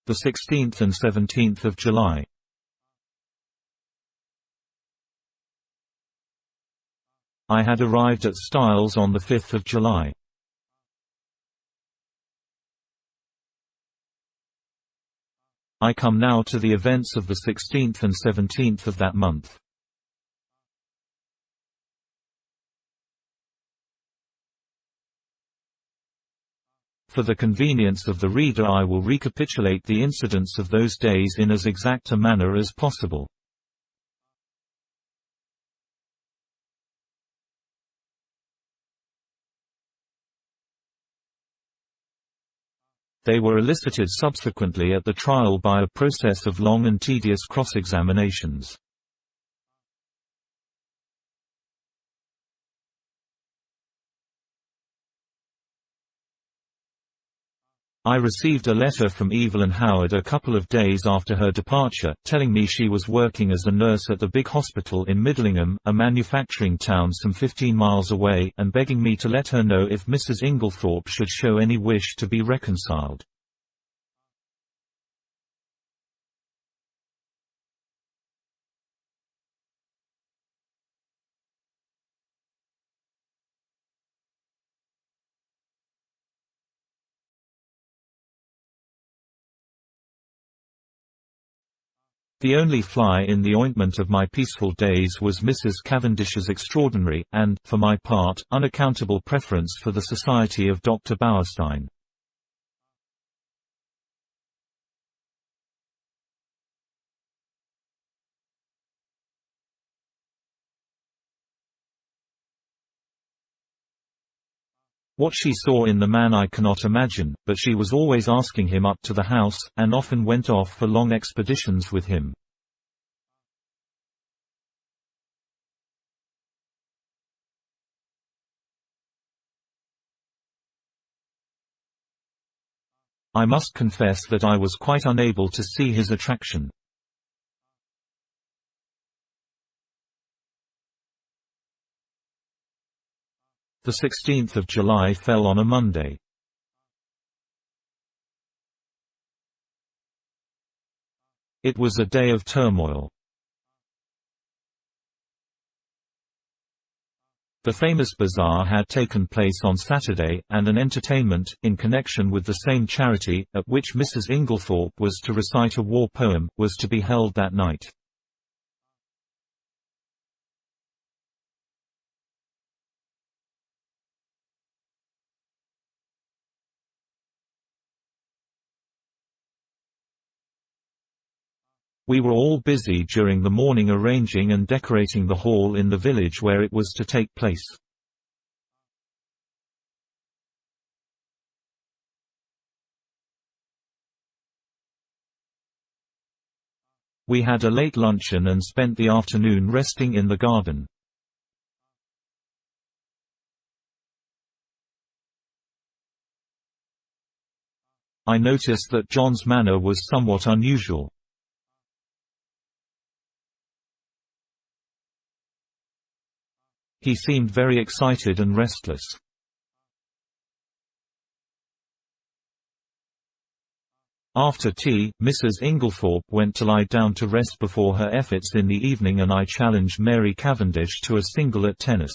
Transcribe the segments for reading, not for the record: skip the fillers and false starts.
The 16th and 17th of July. I had arrived at Stylze on the 5th of July. I come now to the events of the 16th and 17th of that month. For the convenience of the reader, I will recapitulate the incidents of those days in as exact a manner as possible. They were elicited subsequently at the trial by a process of long and tedious cross-examinations. I received a letter from Evelyn Howard a couple of days after her departure, telling me she was working as a nurse at the big hospital in Middlingham, a manufacturing town some 15 miles away, and begging me to let her know if Mrs. Inglethorpe should show any wish to be reconciled. The only fly in the ointment of my peaceful days was Mrs. Cavendish's extraordinary, and, for my part, unaccountable preference for the society of Dr. Bauerstein. What she saw in the man I cannot imagine, but she was always asking him up to the house, and often went off for long expeditions with him. I must confess that I was quite unable to see his attraction. The 16th of July fell on a Monday. It was a day of turmoil. The famous bazaar had taken place on Saturday, and an entertainment, in connection with the same charity, at which Mrs. Inglethorpe was to recite a war poem, was to be held that night. We were all busy during the morning arranging and decorating the hall in the village where it was to take place. We had a late luncheon and spent the afternoon resting in the garden. I noticed that John's manner was somewhat unusual. He seemed very excited and restless. After tea, Mrs. Inglethorpe went to lie down to rest before her efforts in the evening, and I challenged Mary Cavendish to a single at tennis.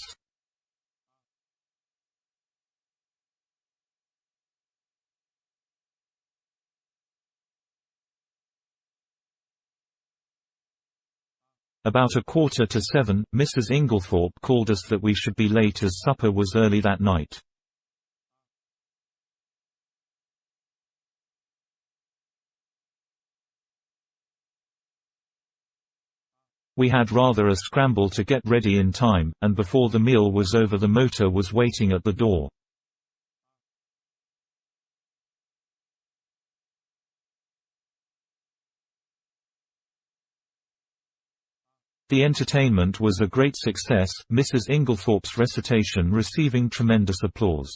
About 6:45, Mrs. Inglethorpe called us that we should be late as supper was early that night. We had rather a scramble to get ready in time, and before the meal was over the motor was waiting at the door. The entertainment was a great success, Mrs. Inglethorpe's recitation receiving tremendous applause.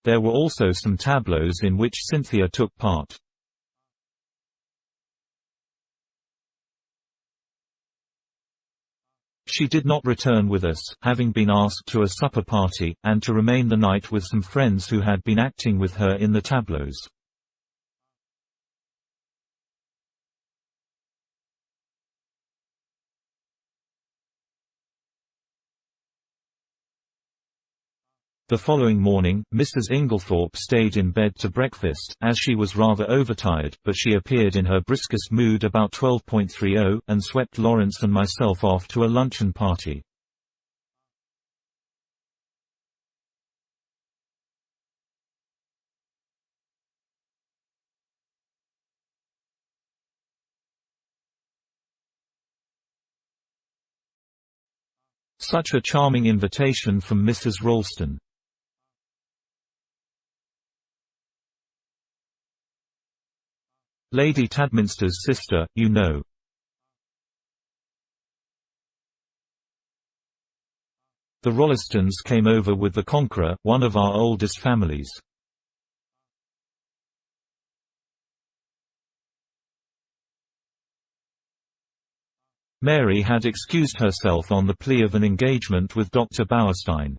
There were also some tableaux in which Cynthia took part. She did not return with us, having been asked to a supper party, and to remain the night with some friends who had been acting with her in the tableaux. The following morning, Mrs. Inglethorpe stayed in bed to breakfast, as she was rather overtired, but she appeared in her briskest mood about 12:30, and swept Lawrence and myself off to a luncheon party. Such a charming invitation from Mrs. Ralston. Lady Tadminster's sister, you know. The Rollistons came over with the Conqueror, one of our oldest families. Mary had excused herself on the plea of an engagement with Dr. Bauerstein.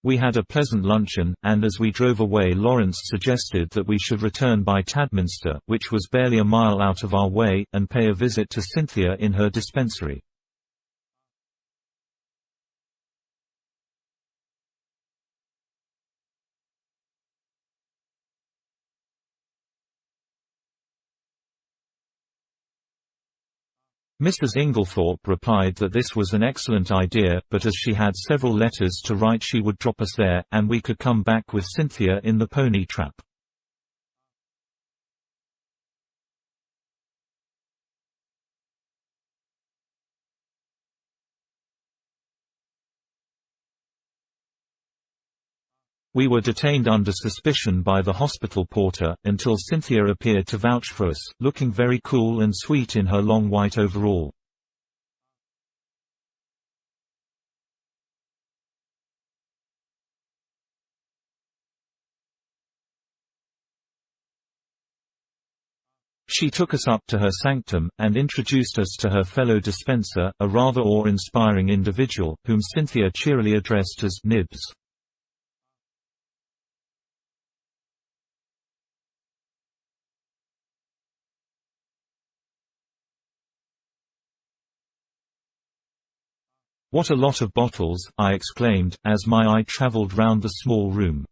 We had a pleasant luncheon, and as we drove away Lawrence suggested that we should return by Tadminster, which was barely a mile out of our way, and pay a visit to Cynthia in her dispensary. Mrs. Inglethorpe replied that this was an excellent idea, but as she had several letters to write she would drop us there, and we could come back with Cynthia in the pony trap. We were detained under suspicion by the hospital porter, until Cynthia appeared to vouch for us, looking very cool and sweet in her long white overall. She took us up to her sanctum, and introduced us to her fellow dispenser, a rather awe-inspiring individual, whom Cynthia cheerily addressed as Nibs. "What a lot of bottles," I exclaimed, as my eye travelled round the small room.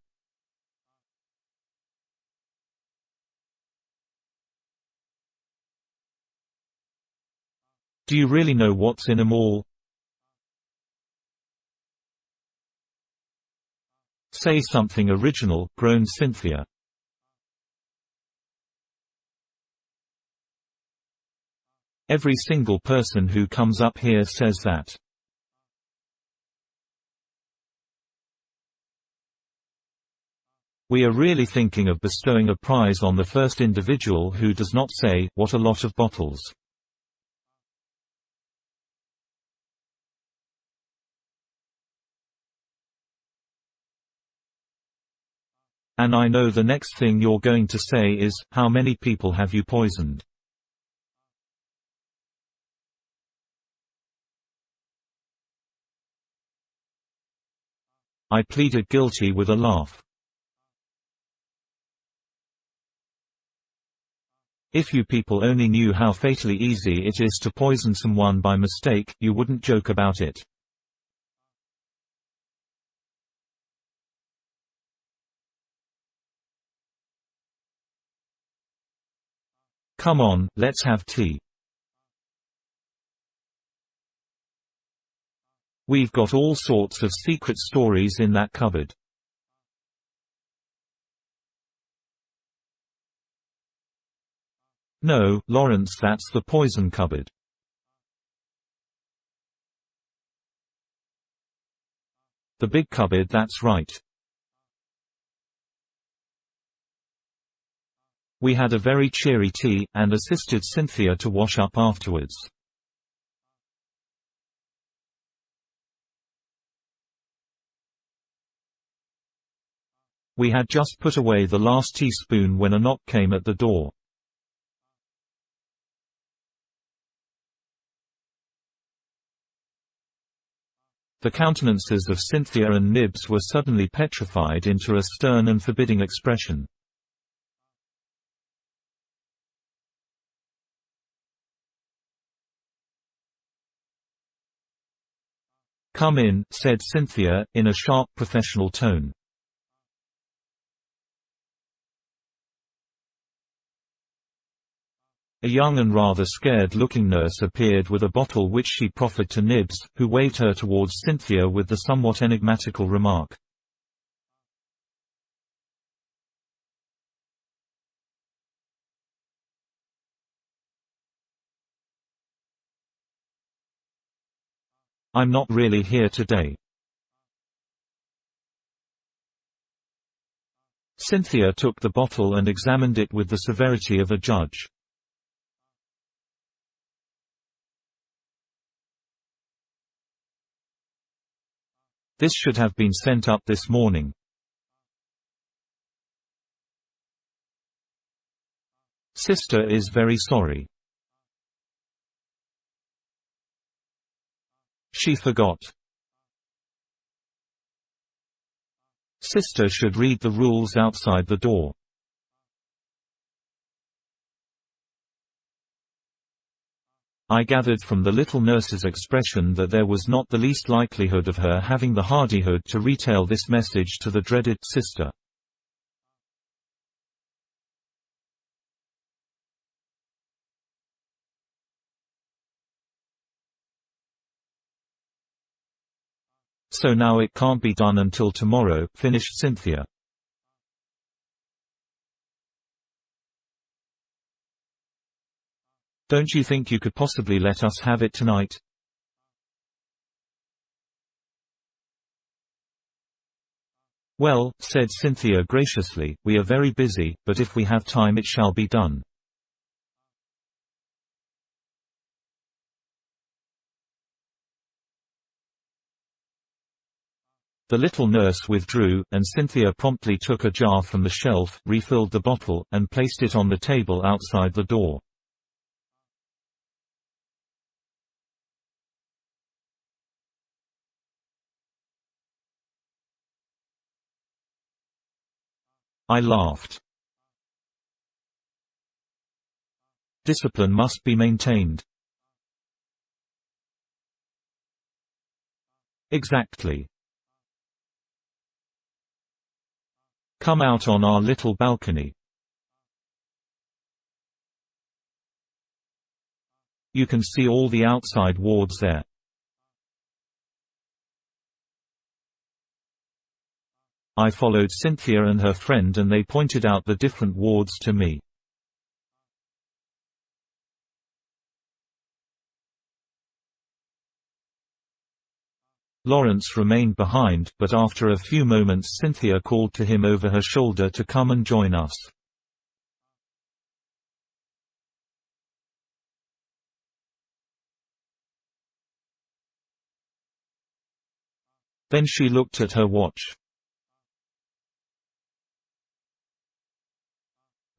"Do you really know what's in 'em all?" "Say something original," groaned Cynthia. "Every single person who comes up here says that." "We are really thinking of bestowing a prize on the first individual who does not say, 'What a lot of bottles.'" "And I know the next thing you're going to say is, 'How many people have you poisoned?'" I pleaded guilty with a laugh. "If you people only knew how fatally easy it is to poison someone by mistake, you wouldn't joke about it." "Come on, let's have tea." "We've got all sorts of secret stories in that cupboard." "No, Lawrence, that's the poison cupboard." "The big cupboard, that's right." We had a very cheery tea, and assisted Cynthia to wash up afterwards. We had just put away the last teaspoon when a knock came at the door. The countenances of Cynthia and Nibs were suddenly petrified into a stern and forbidding expression. "Come in," said Cynthia, in a sharp professional tone. A young and rather scared-looking nurse appeared with a bottle which she proffered to Nibs, who waved her towards Cynthia with the somewhat enigmatical remark, "I'm not really here today." Cynthia took the bottle and examined it with the severity of a judge. "This should have been sent up this morning." "Sister is very sorry. She forgot." "Sister should read the rules outside the door." I gathered from the little nurse's expression that there was not the least likelihood of her having the hardihood to retail this message to the dreaded sister. "So now it can't be done until tomorrow," finished Cynthia. "Don't you think you could possibly let us have it tonight?" "Well," said Cynthia graciously, "we are very busy, but if we have time it shall be done." The little nurse withdrew, and Cynthia promptly took a jar from the shelf, refilled the bottle, and placed it on the table outside the door. I laughed. "Discipline must be maintained." "Exactly. Come out on our little balcony. You can see all the outside wards there." I followed Cynthia and her friend and they pointed out the different wards to me. Lawrence remained behind, but after a few moments Cynthia called to him over her shoulder to come and join us. Then she looked at her watch.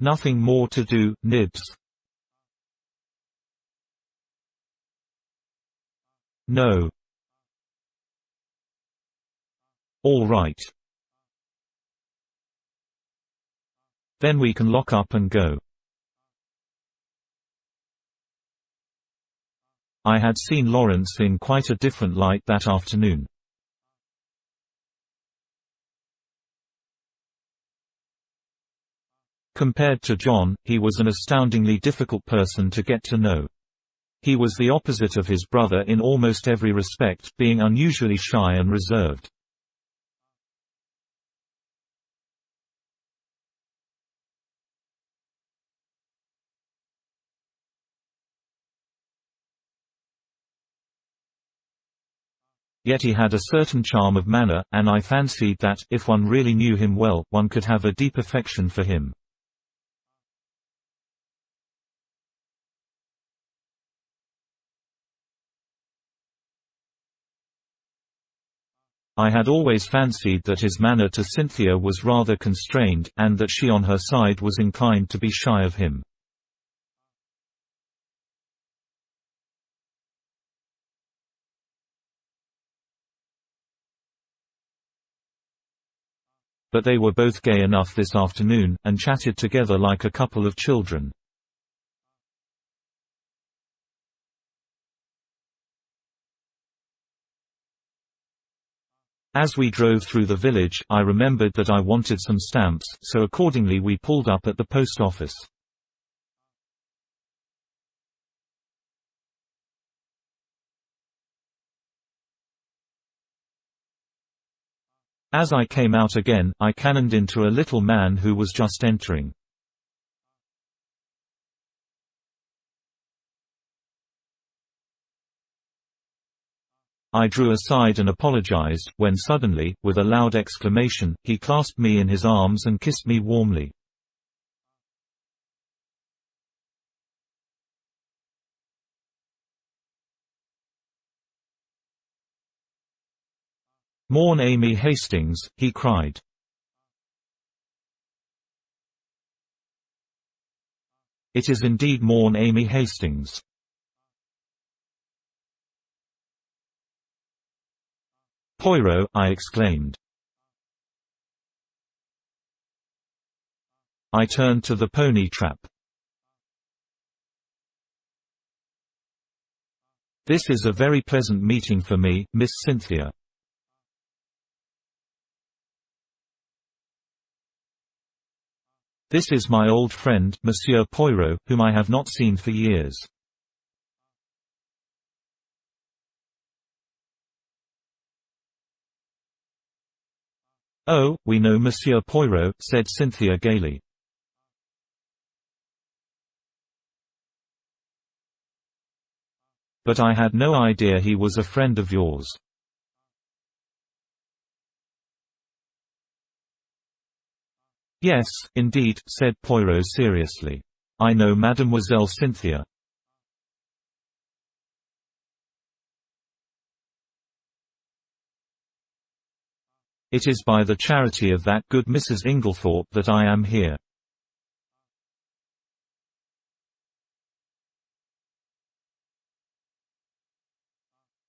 "Nothing more to do, Nibs?" "No." "All right. Then we can lock up and go." I had seen Lawrence in quite a different light that afternoon. Compared to John, he was an astoundingly difficult person to get to know. He was the opposite of his brother in almost every respect, being unusually shy and reserved. Yet he had a certain charm of manner, and I fancied that, if one really knew him well, one could have a deep affection for him. I had always fancied that his manner to Cynthia was rather constrained, and that she on her side was inclined to be shy of him. But they were both gay enough this afternoon, and chatted together like a couple of children. As we drove through the village, I remembered that I wanted some stamps, so accordingly we pulled up at the post office. As I came out again, I cannoned into a little man who was just entering. I drew aside and apologized, when suddenly, with a loud exclamation, he clasped me in his arms and kissed me warmly. "Morn Amy Hastings," he cried. "It is indeed morn Amy Hastings." "Poirot," I exclaimed. I turned to the pony trap. "This is a very pleasant meeting for me, Miss Cynthia." "This is my old friend, Monsieur Poirot, whom I have not seen for years." "Oh, we know Monsieur Poirot," said Cynthia gaily. "But I had no idea he was a friend of yours." "Yes, indeed," said Poirot seriously. "I know Mademoiselle Cynthia." "It is by the charity of that good Mrs. Inglethorpe that I am here."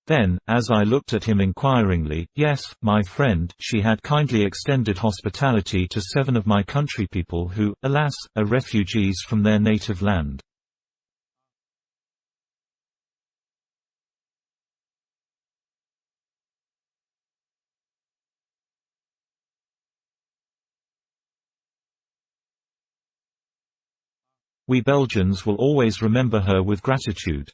Then, as I looked at him inquiringly, "Yes, my friend, she had kindly extended hospitality to 7 of my countrypeople who, alas, are refugees from their native land." "We Belgians will always remember her with gratitude."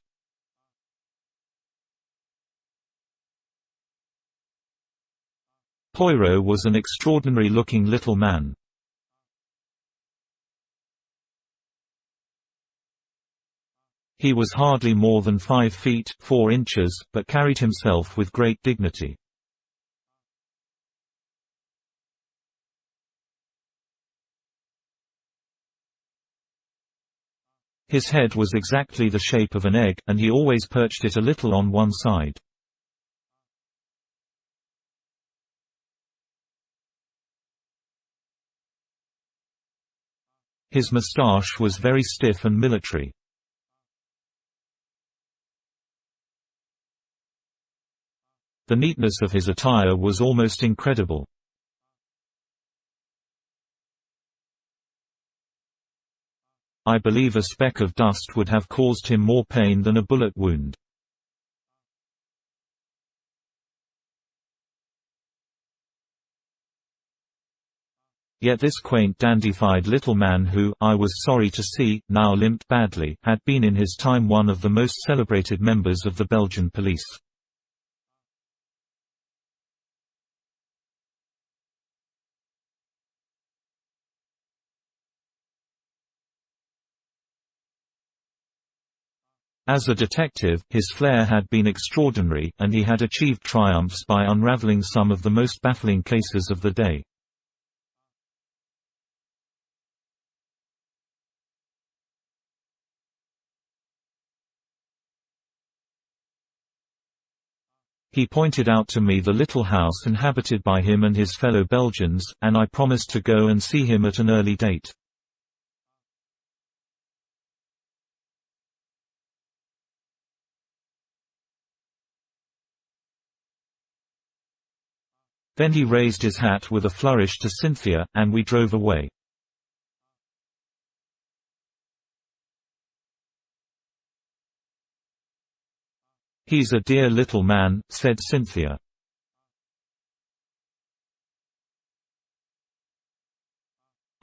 Poirot was an extraordinary-looking little man. He was hardly more than 5 feet 4 inches, but carried himself with great dignity. His head was exactly the shape of an egg, and he always perched it a little on one side. His moustache was very stiff and military. The neatness of his attire was almost incredible. I believe a speck of dust would have caused him more pain than a bullet wound. Yet this quaint dandified little man who, I was sorry to see, now limped badly, had been in his time one of the most celebrated members of the Belgian police. As a detective, his flair had been extraordinary, and he had achieved triumphs by unraveling some of the most baffling cases of the day. He pointed out to me the little house inhabited by him and his fellow Belgians, and I promised to go and see him at an early date. Then he raised his hat with a flourish to Cynthia, and we drove away. "He's a dear little man," said Cynthia.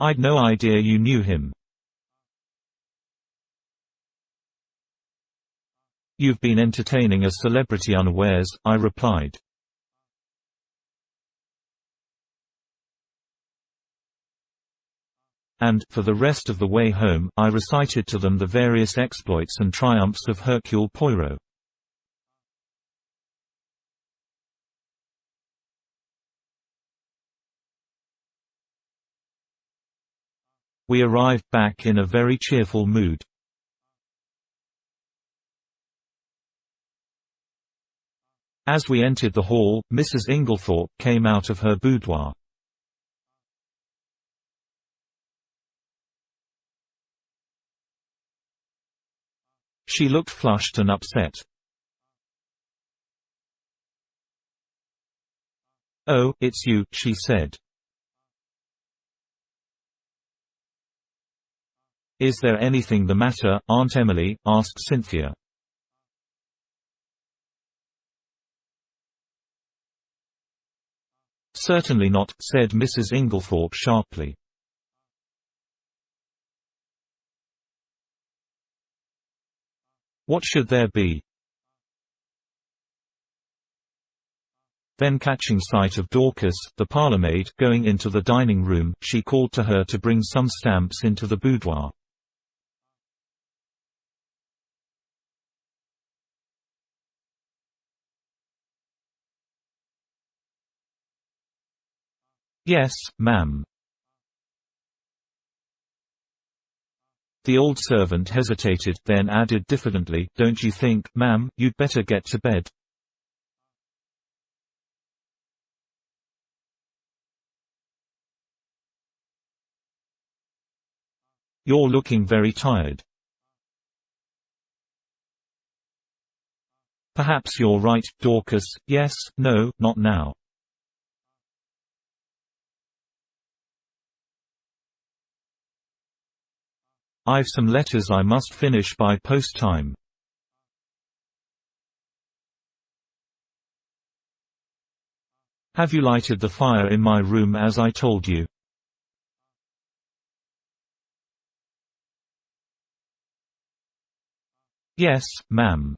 "I'd no idea you knew him." "You've been entertaining a celebrity unawares," I replied. And, for the rest of the way home, I recited to them the various exploits and triumphs of Hercule Poirot. We arrived back in a very cheerful mood. As we entered the hall, Mrs. Inglethorpe came out of her boudoir. She looked flushed and upset. "Oh, it's you," she said. "Is there anything the matter, Aunt Emily?" asked Cynthia. "Certainly not," said Mrs. Inglethorpe sharply. "What should there be?" Then, catching sight of Dorcas, the parlourmaid, going into the dining room, she called to her to bring some stamps into the boudoir. "Yes, ma'am." The old servant hesitated, then added diffidently, "Don't you think, ma'am, you'd better get to bed?" "You're looking very tired." "Perhaps you're right, Dorcas. Yes, no, not now." "I've some letters I must finish by post time." "Have you lighted the fire in my room as I told you?" "Yes, ma'am."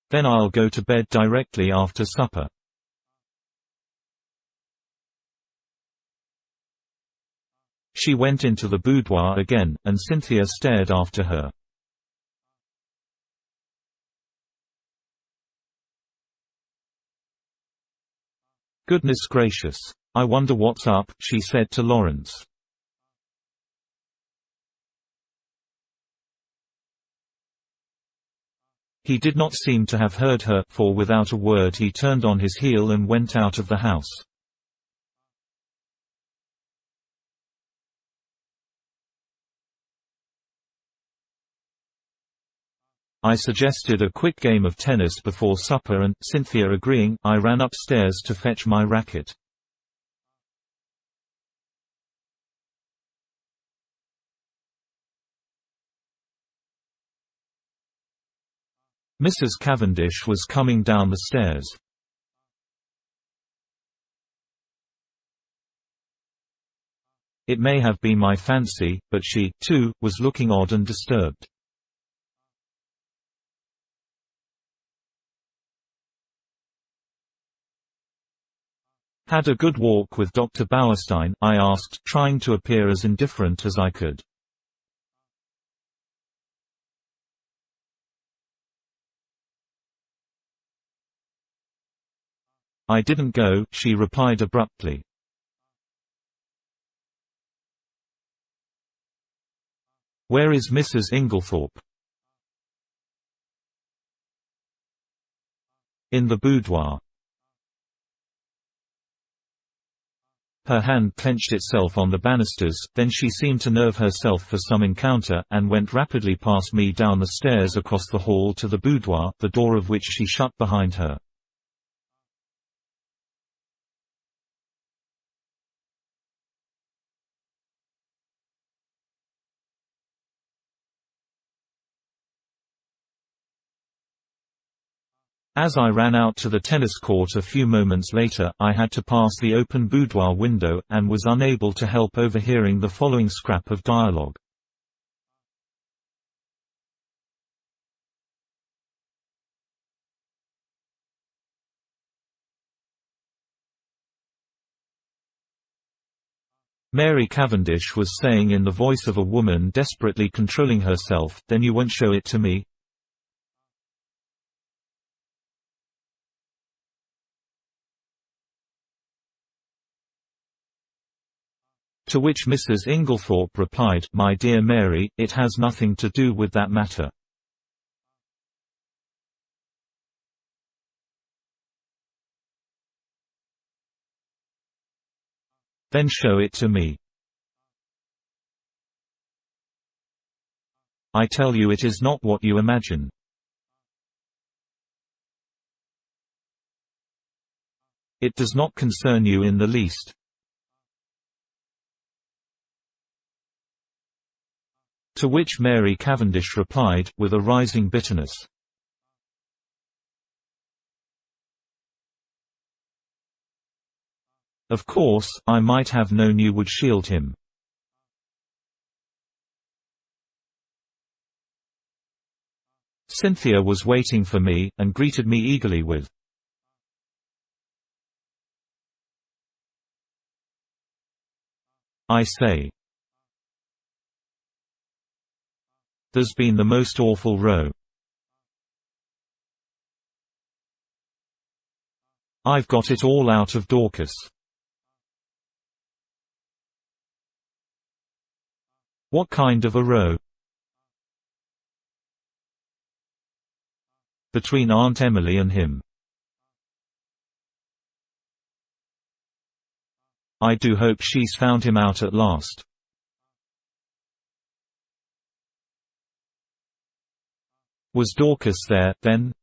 "Then I'll go to bed directly after supper." She went into the boudoir again, and Cynthia stared after her. "Goodness gracious. I wonder what's up," she said to Lawrence. He did not seem to have heard her, for without a word he turned on his heel and went out of the house. I suggested a quick game of tennis before supper and, Cynthia agreeing, I ran upstairs to fetch my racket. Mrs. Cavendish was coming down the stairs. It may have been my fancy, but she, too, was looking odd and disturbed. "Had a good walk with Dr. Bauerstein?" I asked, trying to appear as indifferent as I could. "I didn't go," she replied abruptly. "Where is Mrs. Inglethorpe?" In the boudoir. Her hand clenched itself on the banisters, then she seemed to nerve herself for some encounter, and went rapidly past me down the stairs across the hall to the boudoir, the door of which she shut behind her. As I ran out to the tennis court a few moments later, I had to pass the open boudoir window, and was unable to help overhearing the following scrap of dialogue. Mary Cavendish was saying in the voice of a woman desperately controlling herself, "Then you won't show it to me?" To which Mrs. Inglethorpe replied, "My dear Mary, it has nothing to do with that matter." "Then show it to me." "I tell you it is not what you imagine." "It does not concern you in the least." To which Mary Cavendish replied, with a rising bitterness, "Of course, I might have known you would shield him." Cynthia was waiting for me, and greeted me eagerly with, "I say, there's been the most awful row. I've got it all out of Dorcas." "What kind of a row?" "Between Aunt Emily and him." "I do hope she's found him out at last." "Was Dorcas there, then?"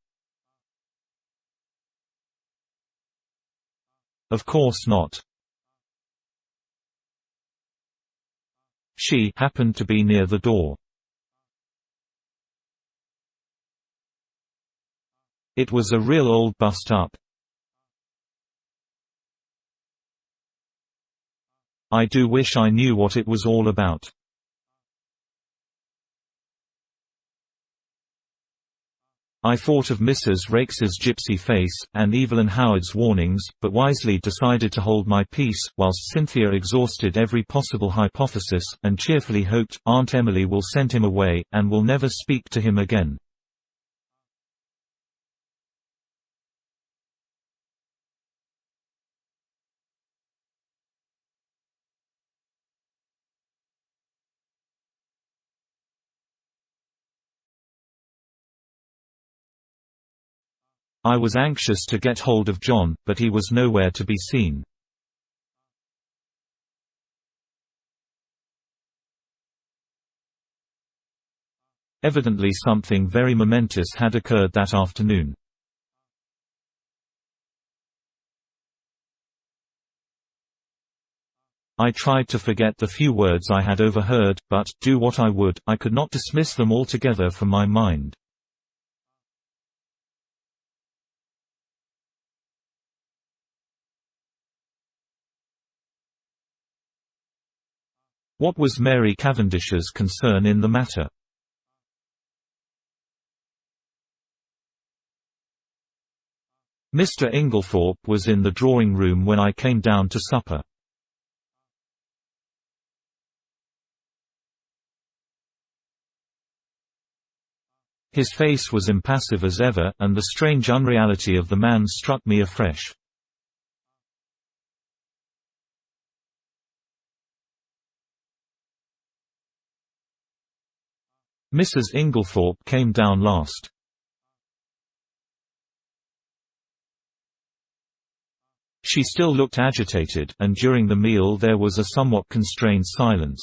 "Of course not. She happened to be near the door." "It was a real old bust-up." "I do wish I knew what it was all about." I thought of Mrs. Rakes's gypsy face, and Evelyn Howard's warnings, but wisely decided to hold my peace, whilst Cynthia exhausted every possible hypothesis, and cheerfully hoped, Aunt Emily will send him away, and will never speak to him again. I was anxious to get hold of John, but he was nowhere to be seen. Evidently something very momentous had occurred that afternoon. I tried to forget the few words I had overheard, but, do what I would, I could not dismiss them altogether from my mind. What was Mary Cavendish's concern in the matter? Mr. Inglethorpe was in the drawing-room when I came down to supper. His face was impassive as ever, and the strange unreality of the man struck me afresh. Mrs. Inglethorpe came down last. She still looked agitated, and during the meal there was a somewhat constrained silence.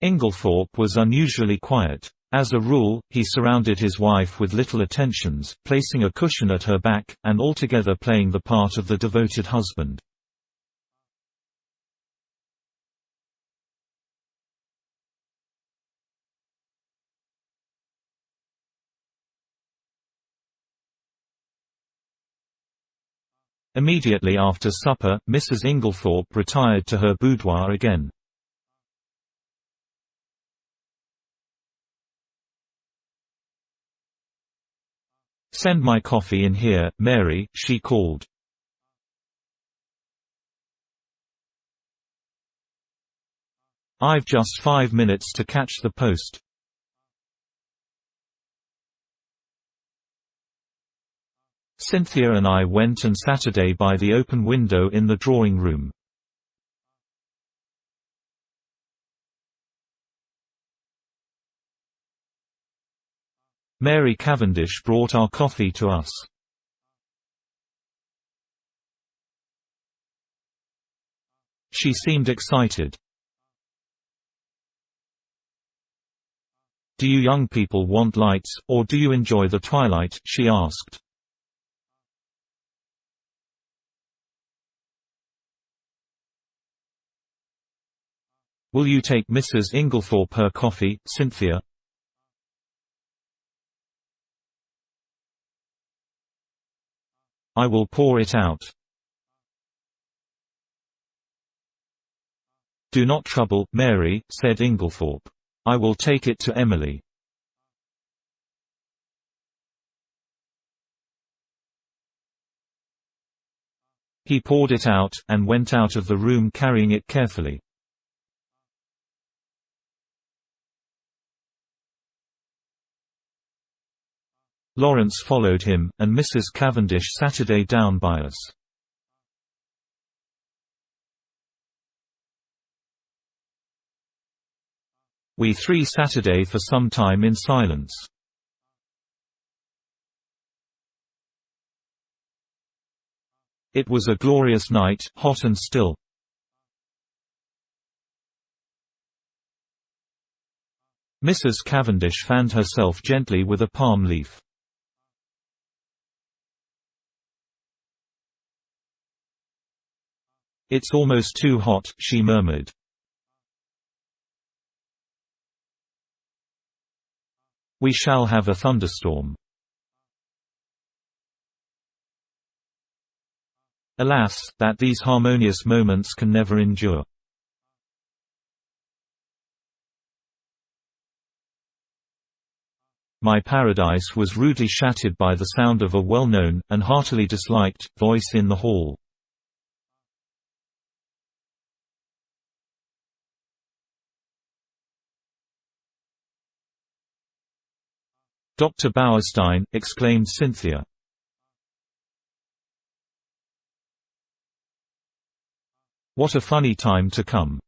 Inglethorpe was unusually quiet. As a rule, he surrounded his wife with little attentions, placing a cushion at her back, and altogether playing the part of the devoted husband. Immediately after supper, Mrs. Inglethorpe retired to her boudoir again. "Send my coffee in here, Mary," she called. "I've just 5 minutes to catch the post." Cynthia and I went and Saturday by the open window in the drawing room. Mary Cavendish brought our coffee to us. She seemed excited. "Do you young people want lights, or do you enjoy the twilight?" she asked. "Will you take Mrs. Inglethorpe her coffee, Cynthia?" "I will pour it out." "Do not trouble, Mary," said Inglethorpe. "I will take it to Emily." He poured it out, and went out of the room carrying it carefully. Lawrence followed him, and Mrs. Cavendish Saturday down by us. We three Saturday for some time in silence. It was a glorious night, hot and still. Mrs. Cavendish fanned herself gently with a palm leaf. "It's almost too hot," she murmured. "We shall have a thunderstorm." Alas, that these harmonious moments can never endure. My paradise was rudely shattered by the sound of a well-known, and heartily disliked, voice in the hall. "Dr. Bauerstein," exclaimed Cynthia. "What a funny time to come."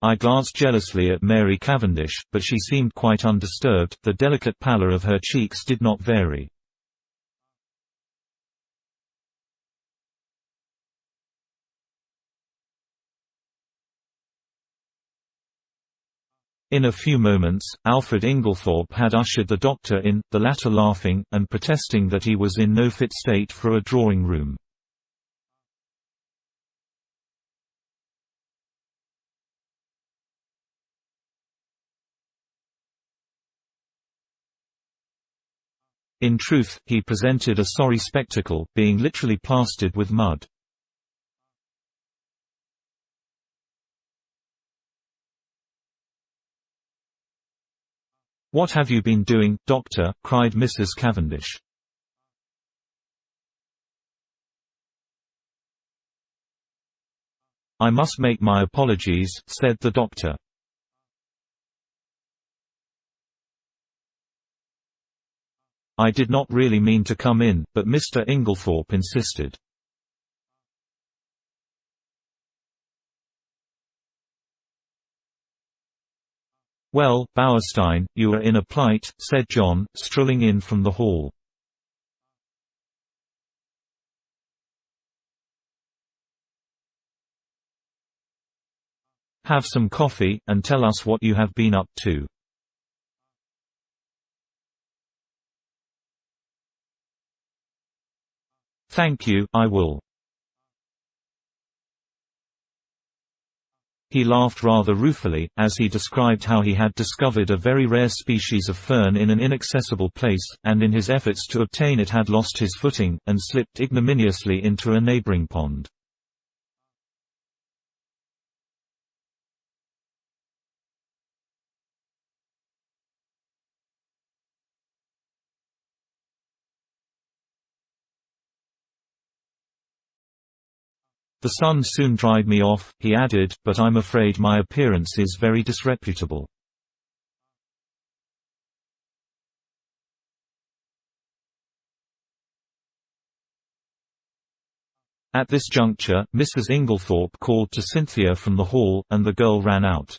I glanced jealously at Mary Cavendish, but she seemed quite undisturbed, the delicate pallor of her cheeks did not vary. In a few moments, Alfred Inglethorpe had ushered the doctor in, the latter laughing, and protesting that he was in no fit state for a drawing room. In truth, he presented a sorry spectacle, being literally plastered with mud. "What have you been doing, doctor?" cried Mrs. Cavendish. "I must make my apologies," said the doctor. "I did not really mean to come in, but Mr. Inglethorpe insisted." "Well, Bauerstein, you are in a plight," said John, strolling in from the hall. "Have some coffee, and tell us what you have been up to." "Thank you, I will." He laughed rather ruefully, as he described how he had discovered a very rare species of fern in an inaccessible place, and in his efforts to obtain it had lost his footing, and slipped ignominiously into a neighboring pond. "The sun soon dried me off," he added, "but I'm afraid my appearance is very disreputable." At this juncture, Mrs. Inglethorpe called to Cynthia from the hall, and the girl ran out.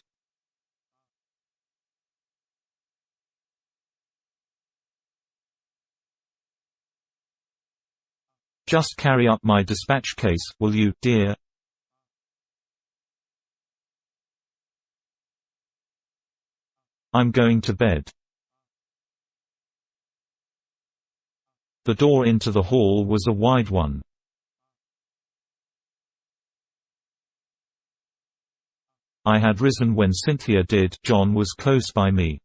"Just carry up my dispatch case, will you, dear?" "I'm going to bed." The door into the hall was a wide one. I had risen when Cynthia did. John was close by me.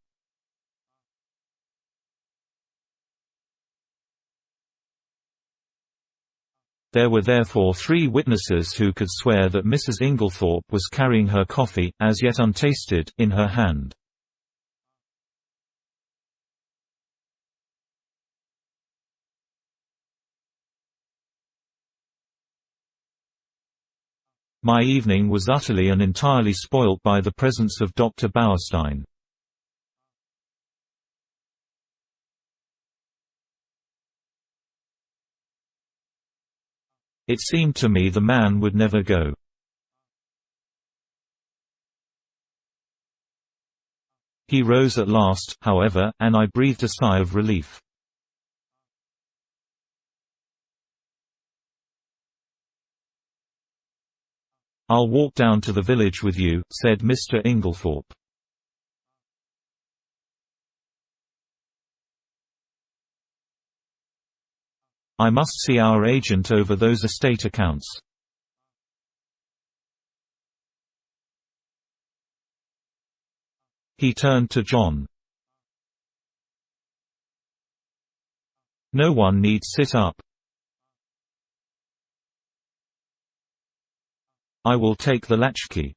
There were therefore 3 witnesses who could swear that Mrs. Inglethorpe was carrying her coffee, as yet untasted, in her hand. My evening was utterly and entirely spoilt by the presence of Dr. Bauerstein. It seemed to me the man would never go. He rose at last, however, and I breathed a sigh of relief. "I'll walk down to the village with you," said Mr. Inglethorpe. "I must see our agent over those estate accounts." He turned to John. "No one need sit up. I will take the latchkey."